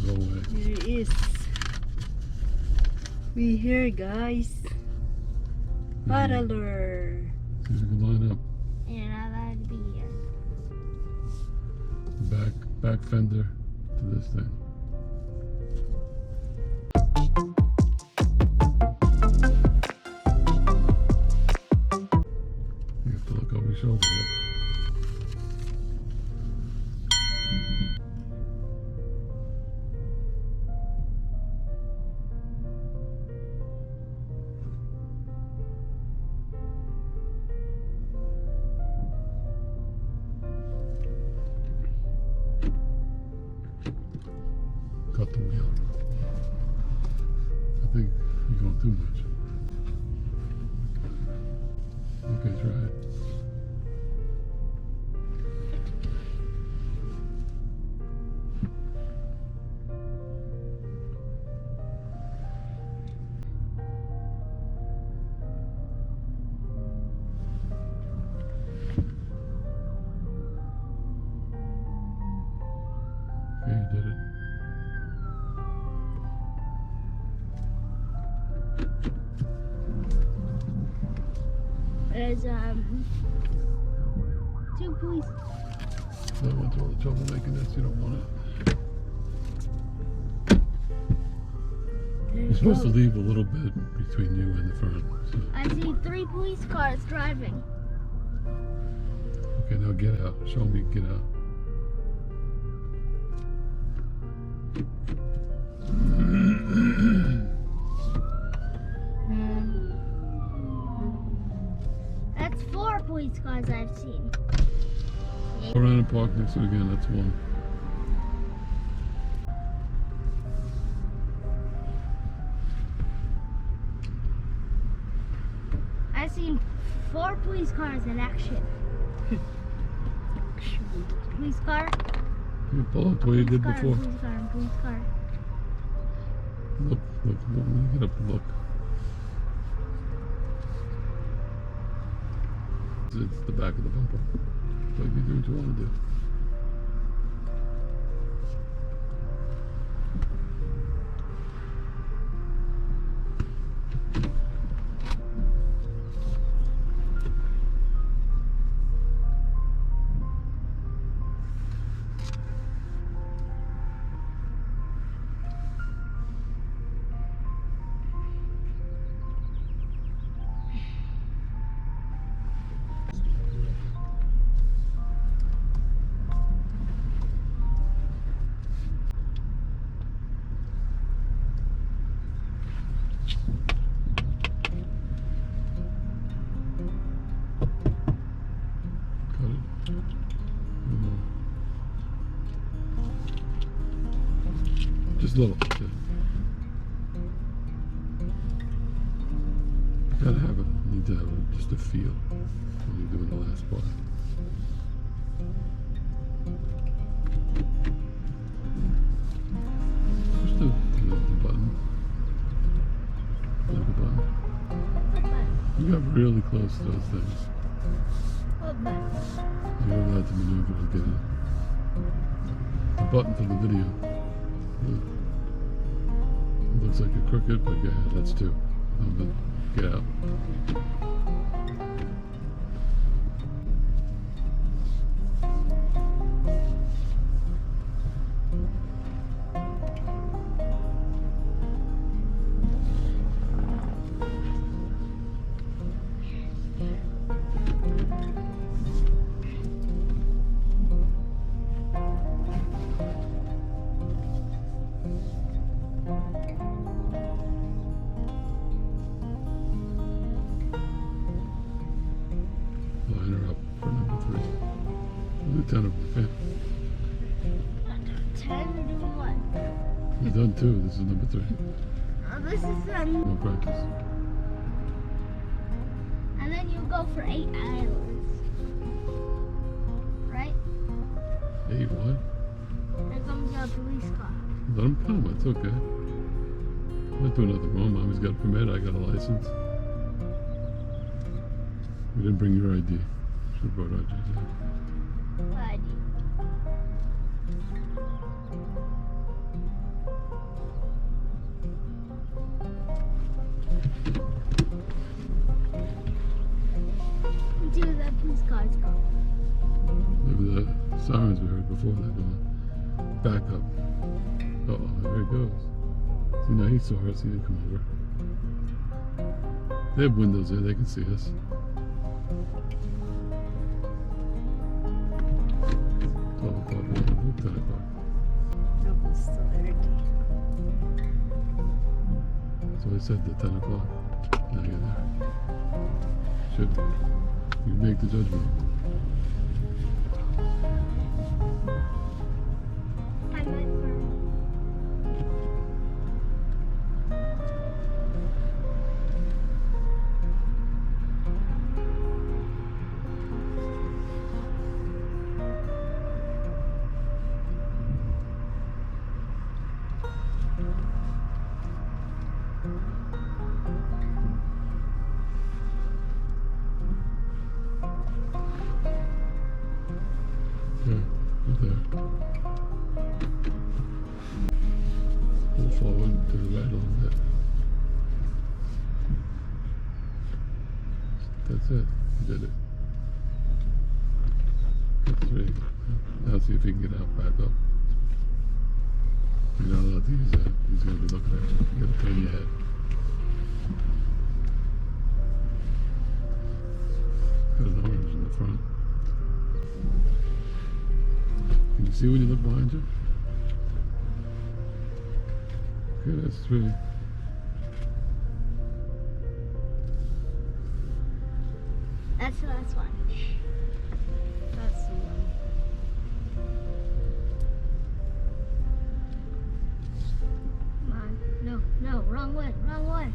go away. There it is. We here, guys. Paddler. See if we can line up. You're not allowed to be here. Back fender to this thing. You have to look over your shoulder. Yep. Cut the wheel. I think you're going too much. Okay, try it. Okay, you did it. There's two police. So I went through all the trouble making this. You don't want it. You're supposed to leave a little bit between you and the front. So. I see 3 police cars driving. Okay, now get out. Show me, get out. That's 4 police cars I've seen. Go around and park next to it again. That's one. I've seen 4 police cars in action. Police car. You pull up the way you did Police car, before. police car, police car. Look, get up and look. It's the back of the bumper. But you do what you want to do. Cut it. Just a little. That's it. You gotta have it. Need to have it, just a feel when you're doing the last part. Push the button. Click the button. What button? You got really close to those things. What button? You're allowed to maneuver and get it. The button for the video. Look. It looks like a crooked, but yeah, that's 2. No, but get out. Line her up for number 3. We'll do 10 of them, okay? 10 to do what? We've done 2. This is number 3. This is More practice. and then you go for 8 islands. Right? 8 what? There comes a police car. Let them come. It's okay. I'm not doing nothing wrong. Mommy's got a permit. I got a license. We didn't bring your ID. Should have brought our ID. What ID? right before that going. Back up. Uh-oh, there he goes. See, now he saw us, he didn't come over. They have windows there, they can see us. 12 o'clock, 11 o'clock, 10 o'clock. No, it's still early. So I said the 10 o'clock. Now you're there. Should you make the judgment? I might burn. Yeah, you're there. Pull forward to the right a little bit. That's it. You did it. That's 3. Now see if he can get out, back up. You're not allowed to use that. He's going to be looking at you. You got to turn your head. Got an orange in the front. Can you see when you look behind you? Okay, that's 3. That's the last one. That's the one. Come on. No, no, wrong one, wrong one.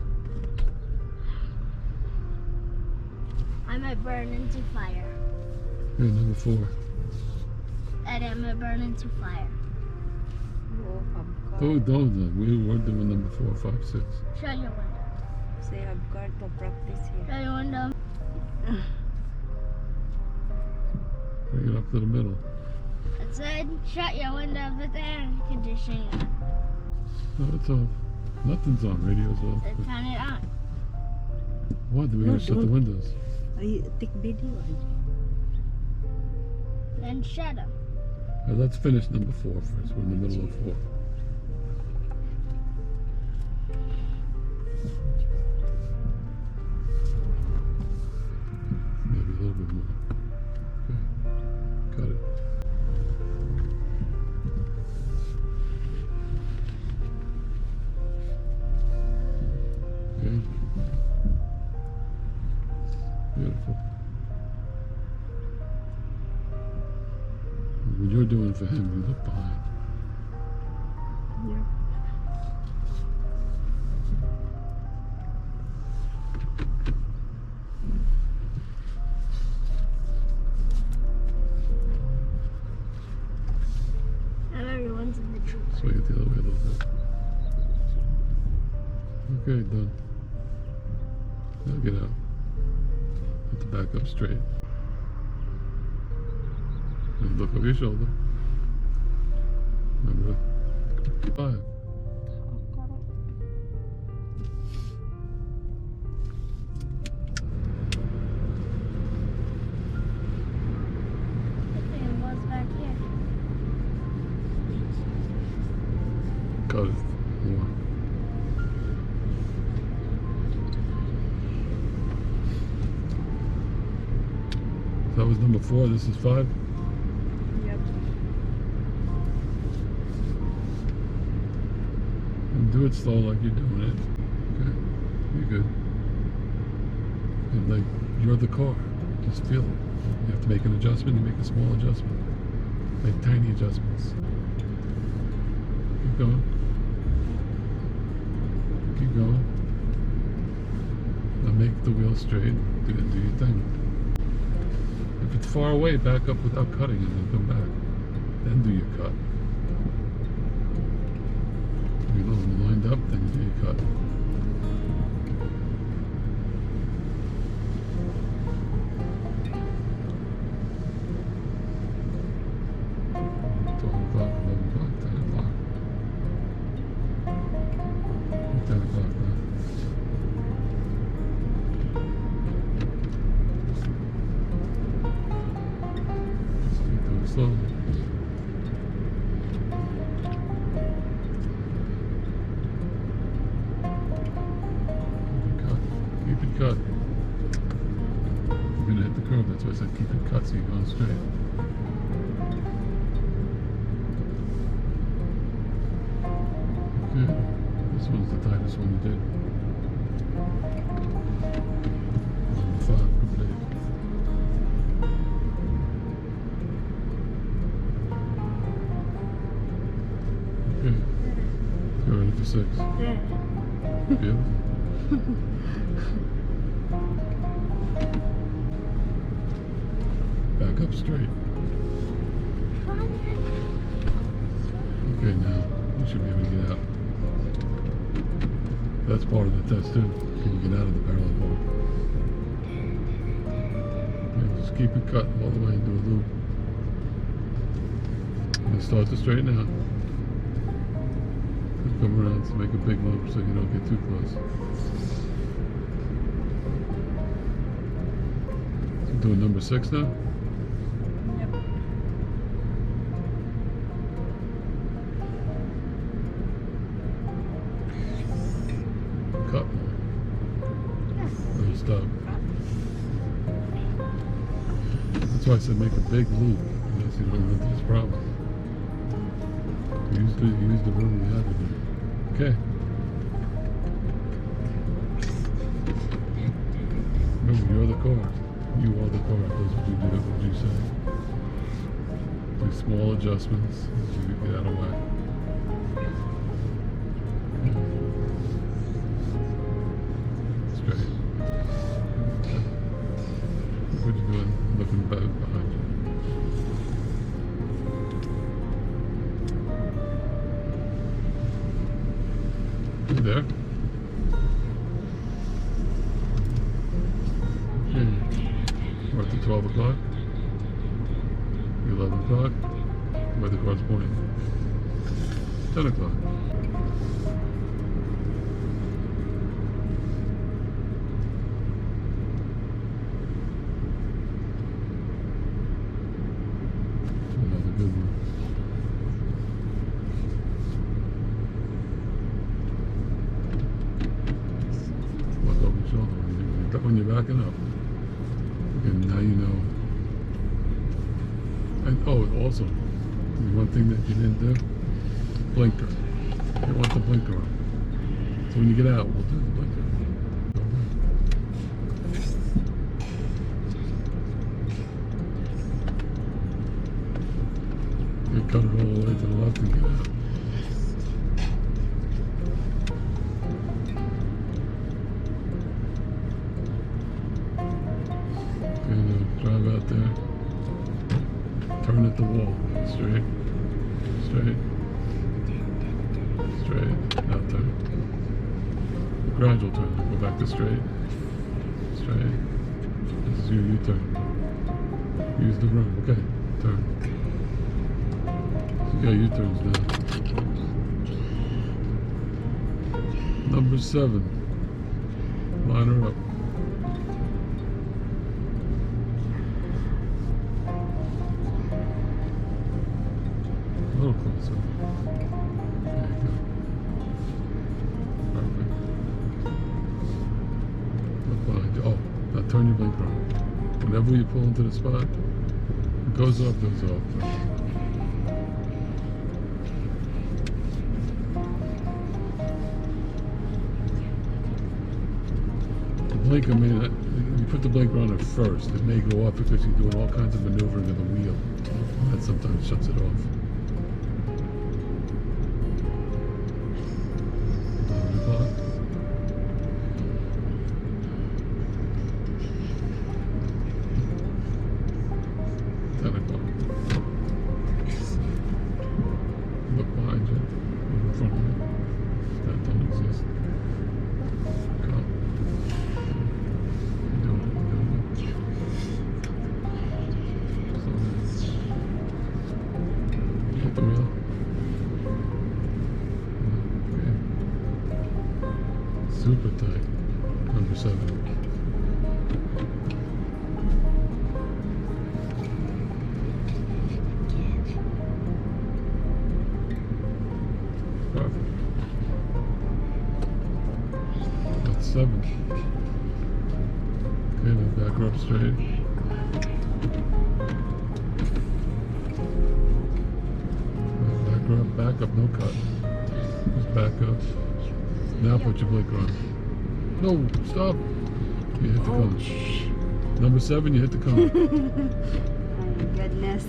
I might burn into fire. Okay, number 4. And I might burn into fire. Oh, I've Oh, got. don't. We weren't doing number 4, 5, 6. Shut your window. Say I've got to practice here. Shut your window. Bring it up to the middle. I said shut your window, but the air conditioning. No, it's off. Nothing's on. Radio's off. Then turn it on. What? Do we No, gotta shut the don't. windows? I take video. Then shut them. All right, let's finish number 4 first. We're in the middle of 4. Maybe a little bit more. Okay. Got it. Okay. Beautiful. When you're doing for him, you look behind. Yeah. Now everyone's in the tree. Swing it the other way a little bit. Okay, done. Now get out. Put the back up straight. And look over your shoulder. Remember 5. The thing was back here. Got it. 1. That was number 4. This is 5. Yep. And do it slow like you're doing it. Okay. You're good. And like you're the car. Just feel it. You have to make an adjustment, you make a small adjustment. Make tiny adjustments. Keep going. Keep going. Now make the wheel straight. Do your thing. If it's far away, back up without cutting and then come back. Then do your cut. If you're lined up, then you do your cut. Slowly. That's why I said keep it cut so you're going straight. Okay. This one's the tightest one you did. Number 5, complete. Okay. Go ready for 6. There. Beautiful. Back up straight. Okay, now you should be able to get out. That's part of the test too. Can you get out of the parallel park? Okay, just keep it cut all the way and do a loop. And start to straighten out. And come around to make a big loop so you don't get too close. So doing number 6 now? Yep. Cut more. Then stop. That's why I said make a big loop. Unless you don't run into this problem. Use the room you have in there. Okay. Remember, you're the car. You are the car. That's what you do. What you say. Do small adjustments as you get out of whack. Straight. Okay. Look what you're doing. Looking back behind you. You there? Okay. We're at the 12 o'clock. 11 o'clock. Where the car's pointing. 10 o'clock. Another good one. Look over your shoulder when you're backing up. And now you know. And oh, also, one thing that you didn't do, blinker. You want the blinker on. So when you get out, we'll do the blinker. You cut it all the way to the left and get out. Okay, now drive out there. Turn at the wall. Straight. Straight. Straight. Now turn. Gradual turn. Go back to straight. Straight. This is your U-turn. Use the room. Okay. Turn. So you got U-turns now. Number 7. Line her up. A little closer. There you go. Perfect. Look behind you. Oh, now turn your blinker on. Whenever you pull into the spot, it goes off, goes off. The blinker may not, you put the blinker on at first. It may go off because you're doing all kinds of maneuvering of the wheel. That sometimes shuts it off. 11 o'clock. Look behind you. Look in front of you. That don't exist. Come. You're doing it. You're doing it. Slow down. Hit the wheel. Okay. Super tight. Number 7. Perfect. That's 7. Okay, now back her up straight. back up, no cut. Just back up. Now put your blinker on. No, stop. You hit the cone. Number 7, you hit the cone. My goodness.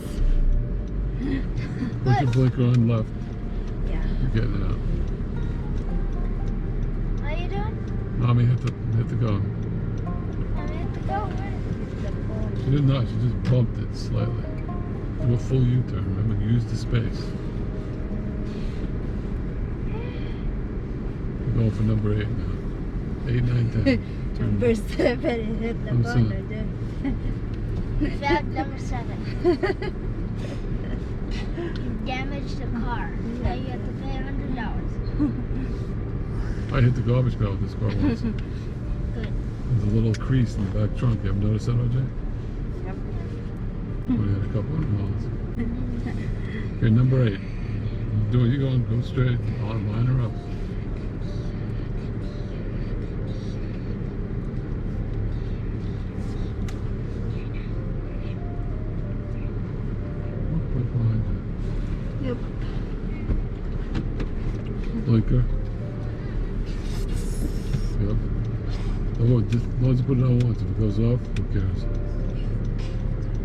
Put your blinker on left. Yeah. You're getting out. How you doing? Mommy hit the cone. I'm at the go. It's the phone. She did not. She just bumped it slightly. Do a full U-turn. Remember, use the space. We're going for number 8 now. 8, 9, 10. Turn. Number 7 hit the Number phone. 7. Fact number 7. You damaged the car. Now you have to pay $100. I hit the garbage pail with this car once. Good. There's a little crease in the back trunk. You ever noticed that, RJ? Yep. Only had a couple of miles. Okay, number 8. Do it. You're going. Go straight. Line her up. Right behind you. Yep. Blinker. Yep. Oh, just as long as you put it on once. If it goes off, who cares?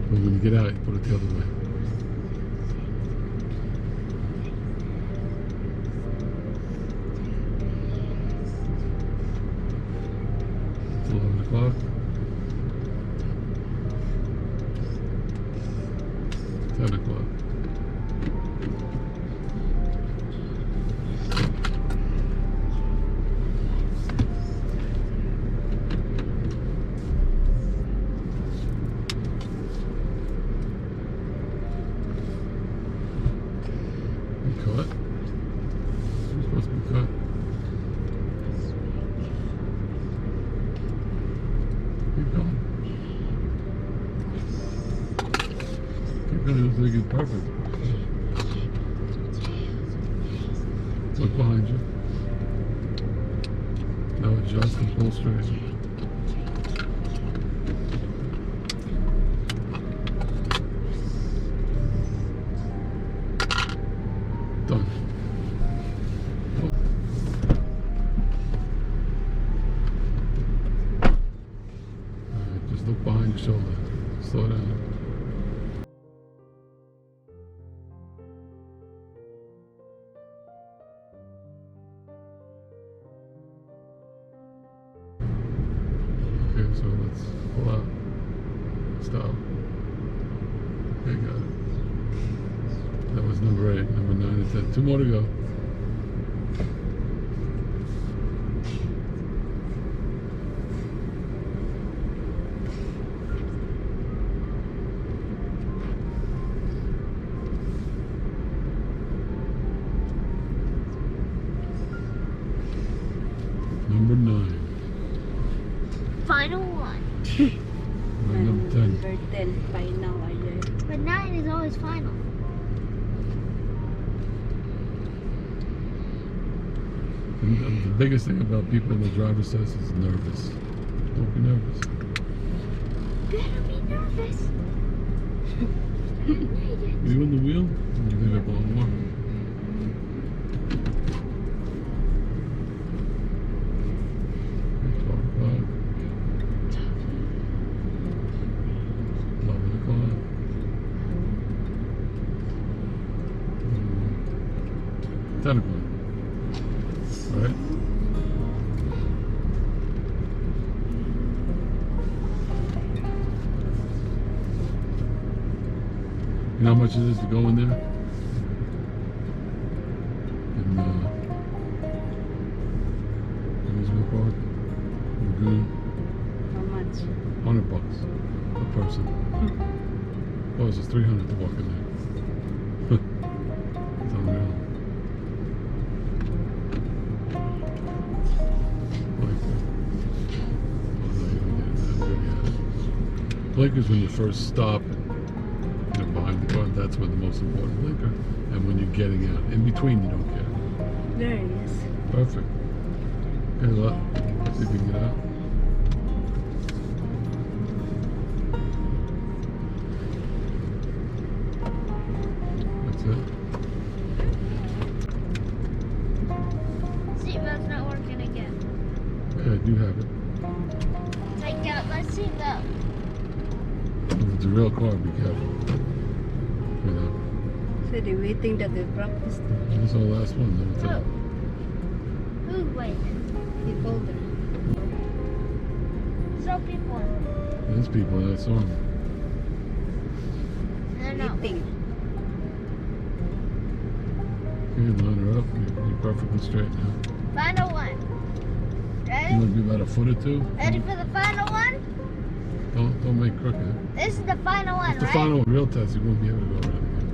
But when you get out, you put it the other way. It's 11 o'clock. 10 o'clock. Cut. You're supposed to be cut. Keep going. Keep going until you get perfect. Look behind you. Now adjust and pull straight. Done. Alright, just look behind your shoulder. Slow down. Okay, so let's pull out. Stop. Okay, got it. That was number 8. Number 9 and 10. 2 more to go. Number 9. Final one. Right, number 10. Number 10 final. Ayan. But 9 is always final. And the biggest thing about people in the driver's test is nervous. Don't be nervous. Better be nervous. You in the wheel? You leave it blowing more. Okay, 12 o'clock. 11 o'clock. 10 o'clock. Right? You know how much it is to go in there? In amusement park? Lagoon? How much? $100 a person. Oh, it's just $300 to walk in there. It's unreal. Blinkers when you first stop, behind the car. That's when the most important blinker. And when you're getting out, in between, you don't care. There he is. Perfect. Okay, look. See if you can get out. That's it. You have it. Take out my seatbelt. If it's a real car, be careful. You know. So they're waiting that they practice. This is our last one. That's Oh. it. Who's waiting? He told her. So people. There's people that I saw them. No. Waiting. Okay, line her up. You're perfectly straight now. Final one. You Ready? want to be about a foot or two? Ready for the final one? Don't make crooked. This is the final one, It's the right? final real test. You won't be able to go around again.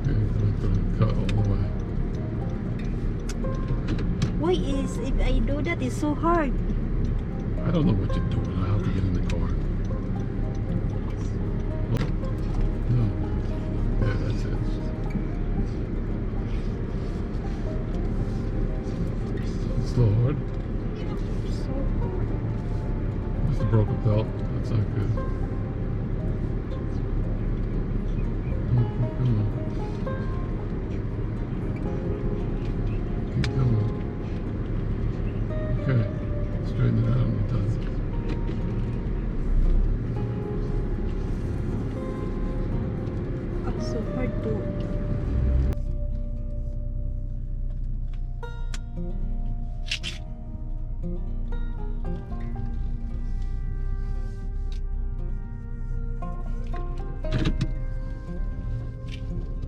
Okay, don't cut all the way. Why is if I do that it's so hard? I don't know what you're doing. I have to get in the car. Oh, no. Yeah, that's it. It's still hard. So hard. Just a broken belt. That's not good. Come on. Keep going. Okay. Straighten it out when you're done. Oh, so hard to.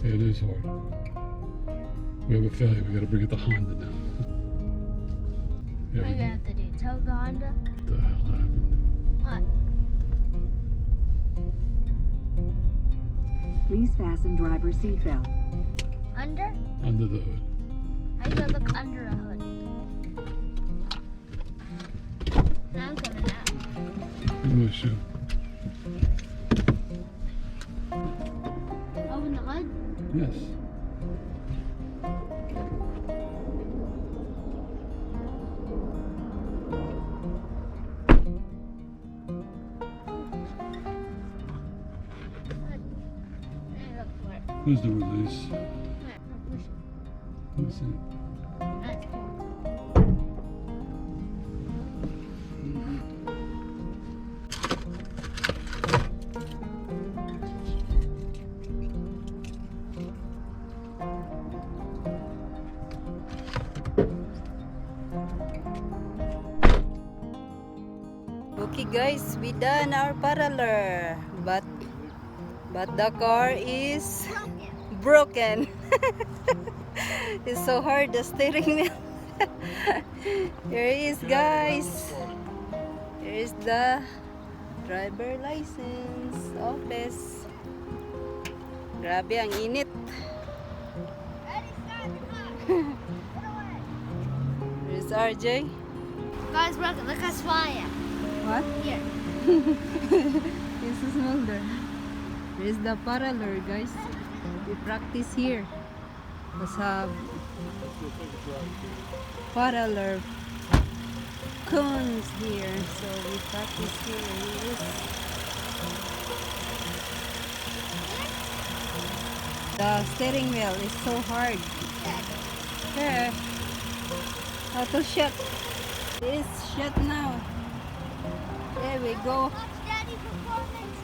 Yeah, it is hard. We have a failure. We gotta bring it to Honda now. Yeah, What are you we- gonna have to do? Tell the Honda? what the hell happened? What? Please fasten driver's seatbelt. Under? Under the hood. How you gonna look under a hood? Now I'm coming out. Give me a shoe. Open the hood? Yes. Now look for it. Who's the release? There, push it. Who's it? That's cool. Okay guys, we done our parlor, but the car is broken. It's so hard, the steering wheel. Here it is guys. Here is the driver license office. Grabe ang init. Ready, start the car. Put away. Here's RJ. Guys, broken. Look how small I am. What? Here. This is Mulder. Here's the parlor guys. We practice here. Let's have parlor cones here. So we practice here. Here is the steering wheel is so hard. Here. How to shut? It is shut now. There we go. Watch Daddy performance.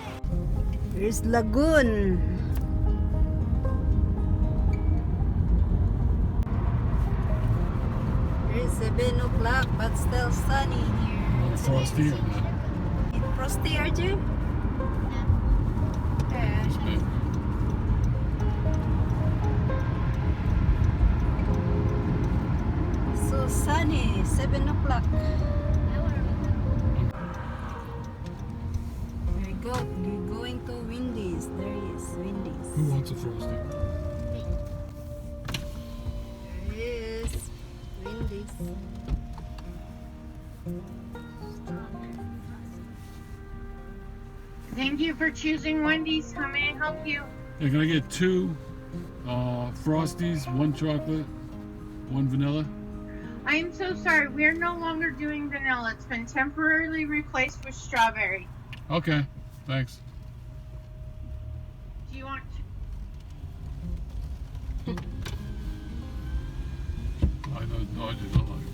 Here's lagoon. It's 7 o'clock but still sunny here. Frosty or not? It's frosty, RJ? Yeah. So sunny, 7 o'clock. There we go. We're going to Wendy's. There is Wendy's. Who wants a Frosty? There is Wendy's. Thank you for choosing Wendy's. How may I help you? Yeah, can I get 2 Frosties, 1 chocolate, 1 vanilla? I am so sorry. We are no longer doing vanilla. It's been temporarily replaced with strawberry. Okay, thanks. Do you want? I know, no, I do not like it.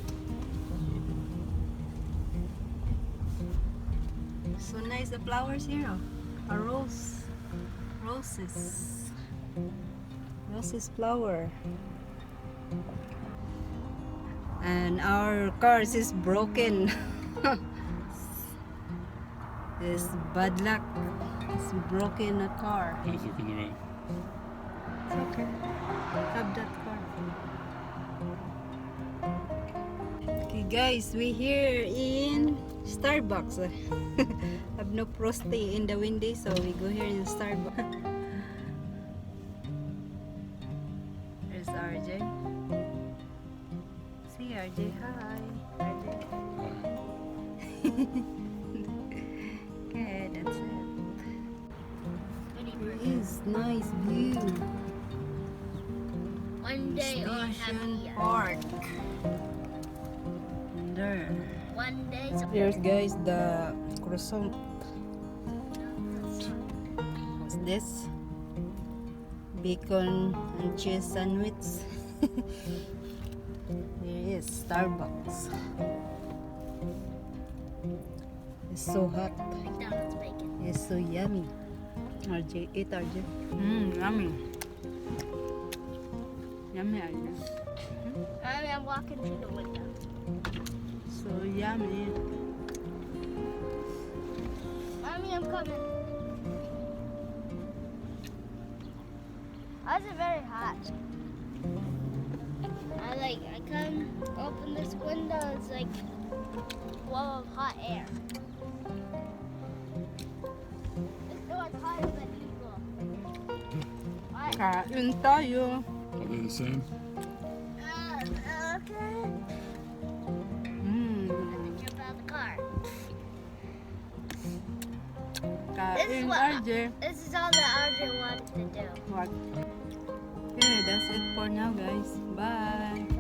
So nice the flowers here. Oh. A rose. Roses. Roses flower. And our cars is broken. This bad luck. It's broken a car. How's it looking around? It's okay. Have that car. Okay guys, we here in Starbucks. Have no frosty in the windy, so we go here in Starbucks. There's RJ. See RJ, hi. RJ. Okay, that's it. It is nice view. One day or Station happy. Park. There. One day. Here's guys the croissant. What's this? Bacon and cheese sandwich. Here is Starbucks. It's so hot. McDonald's bacon. It's so yummy. RJ, eat RJ. Yummy. Yummy RJ. I'm walking through the window. So yummy. Mommy, I'm coming. Why is it very hot? I come open this window, it's like wall of hot air. This door is hotter than usual. Why? Kain tayo. Are they the same? Okay. Jump out of the car. Kain what- RJ. This is all that RJ wanted to do. What? Okay, that's it for now guys. Bye.